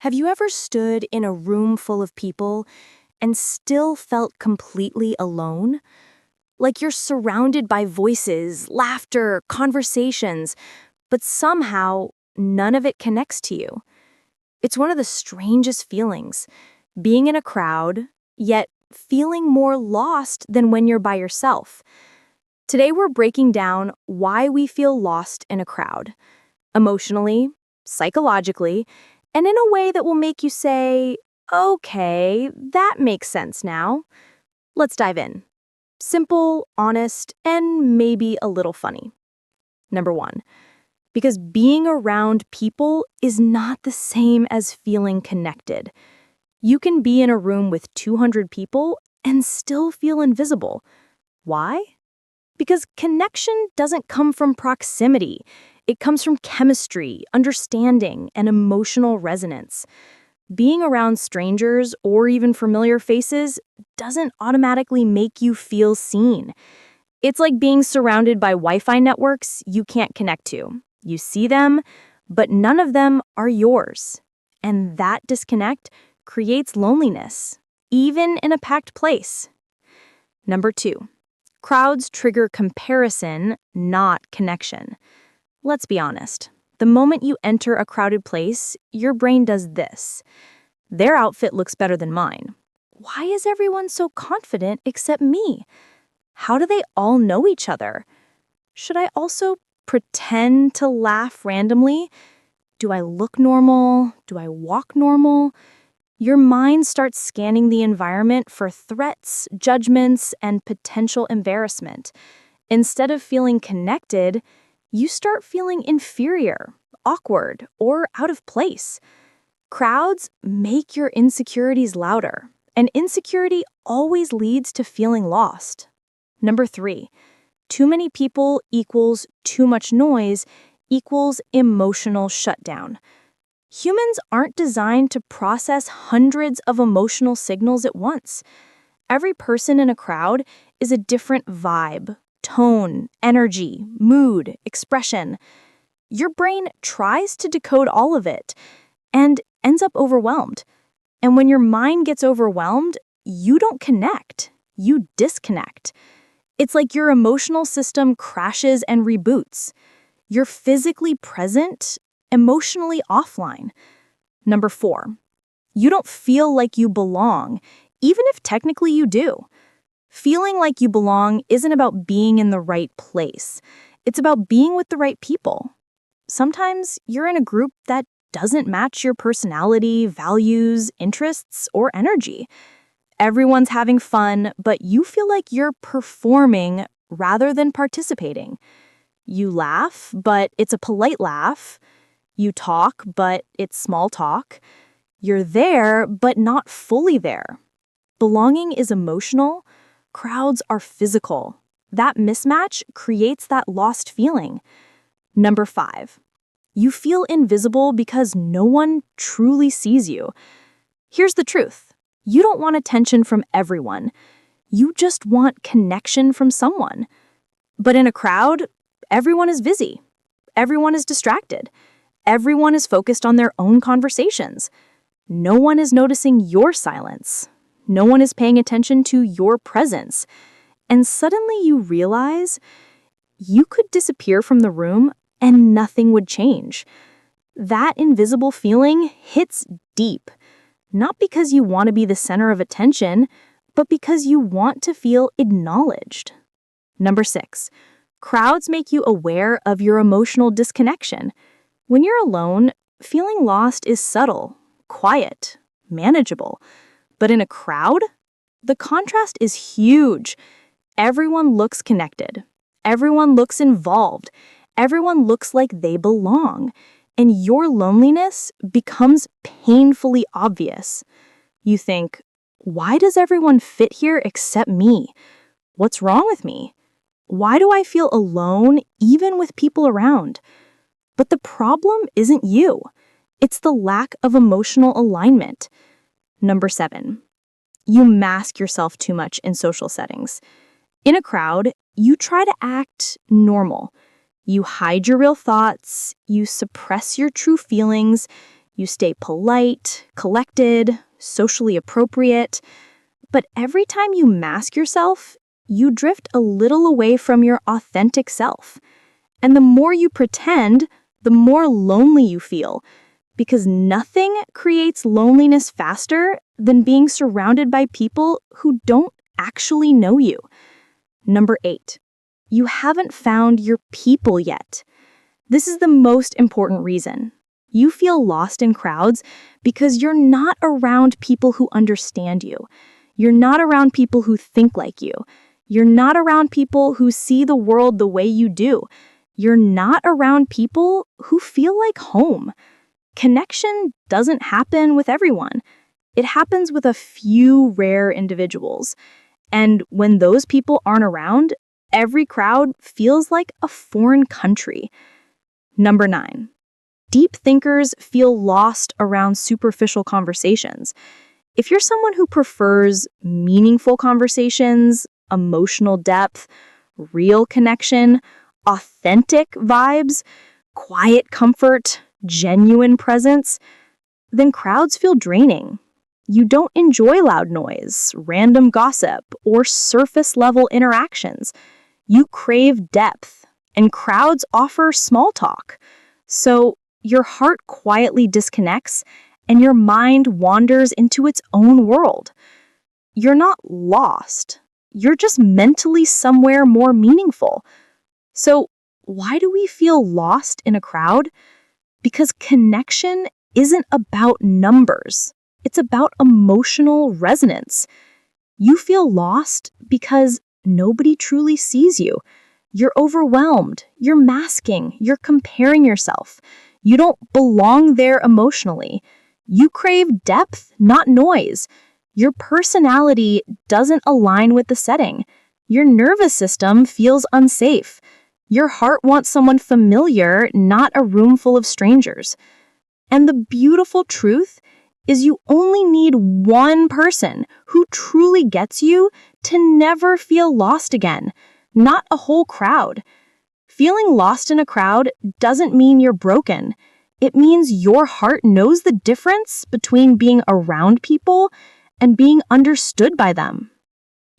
Have you ever stood in a room full of people and still felt completely alone? Like you're surrounded by voices, laughter, conversations, but somehow none of it connects to you. It's one of the strangest feelings, being in a crowd, yet feeling more lost than when you're by yourself. Today we're breaking down why we feel lost in a crowd, emotionally, psychologically, and in a way that will make you say, okay, that makes sense now. Let's dive in. Simple, honest, and maybe a little funny. Number one, because being around people is not the same as feeling connected. You can be in a room with 200 people and still feel invisible. Why? Because connection doesn't come from proximity. It comes from chemistry, understanding, and emotional resonance. Being around strangers or even familiar faces doesn't automatically make you feel seen. It's like being surrounded by Wi-Fi networks you can't connect to. You see them, but none of them are yours. And that disconnect creates loneliness, even in a packed place. Number two, crowds trigger comparison, not connection. Let's be honest. The moment you enter a crowded place, your brain does this. Their outfit looks better than mine. Why is everyone so confident except me? How do they all know each other? Should I also pretend to laugh randomly? Do I look normal? Do I walk normal? Your mind starts scanning the environment for threats, judgments, and potential embarrassment. Instead of feeling connected, you start feeling inferior, awkward, or out of place. Crowds make your insecurities louder, and insecurity always leads to feeling lost. Number three, too many people equals too much noise equals emotional shutdown. Humans aren't designed to process hundreds of emotional signals at once. Every person in a crowd is a different vibe, tone, energy, mood, expression. Your brain tries to decode all of it and ends up overwhelmed. And when your mind gets overwhelmed, you don't connect, you disconnect. It's like your emotional system crashes and reboots. You're physically present, emotionally offline. Number four, you don't feel like you belong, even if technically you do. Feeling like you belong isn't about being in the right place. It's about being with the right people. Sometimes you're in a group that doesn't match your personality, values, interests, or energy. Everyone's having fun, but you feel like you're performing rather than participating. You laugh, but it's a polite laugh. You talk, but it's small talk. You're there, but not fully there. Belonging is emotional. Crowds are physical. That mismatch creates that lost feeling. Number five, you feel invisible because no one truly sees you. Here's the truth. You don't want attention from everyone. You just want connection from someone. But in a crowd, everyone is busy. Everyone is distracted. Everyone is focused on their own conversations. No one is noticing your silence. No one is paying attention to your presence. And suddenly you realize you could disappear from the room and nothing would change. That invisible feeling hits deep, not because you want to be the center of attention, but because you want to feel acknowledged. Number six, crowds make you aware of your emotional disconnection. When you're alone, feeling lost is subtle, quiet, manageable. But in a crowd, the contrast is huge. Everyone looks connected. Everyone looks involved. Everyone looks like they belong. And your loneliness becomes painfully obvious. You think, why does everyone fit here except me? What's wrong with me? Why do I feel alone even with people around? But the problem isn't you. It's the lack of emotional alignment. Number seven, you mask yourself too much in social settings. In a crowd, you try to act normal. You hide your real thoughts, you suppress your true feelings, You stay polite, collected, socially appropriate. But every time you mask yourself, you drift a little away from your authentic self. And the more you pretend, the more lonely you feel, because nothing creates loneliness faster than being surrounded by people who don't actually know you. Number 8, you haven't found your people yet. This is the most important reason. You feel lost in crowds because you're not around people who understand you. You're not around people who think like you. You're not around people who see the world the way you do. You're not around people who feel like home. Connection doesn't happen with everyone. It happens with a few rare individuals. And when those people aren't around, every crowd feels like a foreign country. Number 9, deep thinkers feel lost around superficial conversations. If you're someone who prefers meaningful conversations, emotional depth, real connection, authentic vibes, quiet comfort, genuine presence, then crowds feel draining. You don't enjoy loud noise, random gossip, or surface-level interactions. You crave depth, and crowds offer small talk. So your heart quietly disconnects, and your mind wanders into its own world. You're not lost. You're just mentally somewhere more meaningful. So why do we feel lost in a crowd? Because connection isn't about numbers. It's about emotional resonance. You feel lost because nobody truly sees you. You're overwhelmed. You're masking. You're comparing yourself. You don't belong there emotionally. You crave depth, not noise. Your personality doesn't align with the setting. Your nervous system feels unsafe. Your heart wants someone familiar, not a room full of strangers. And the beautiful truth is you only need one person who truly gets you to never feel lost again, not a whole crowd. Feeling lost in a crowd doesn't mean you're broken. It means your heart knows the difference between being around people and being understood by them.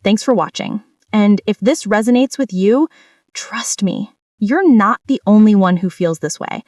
Thanks for watching. And if this resonates with you, trust me, you're not the only one who feels this way.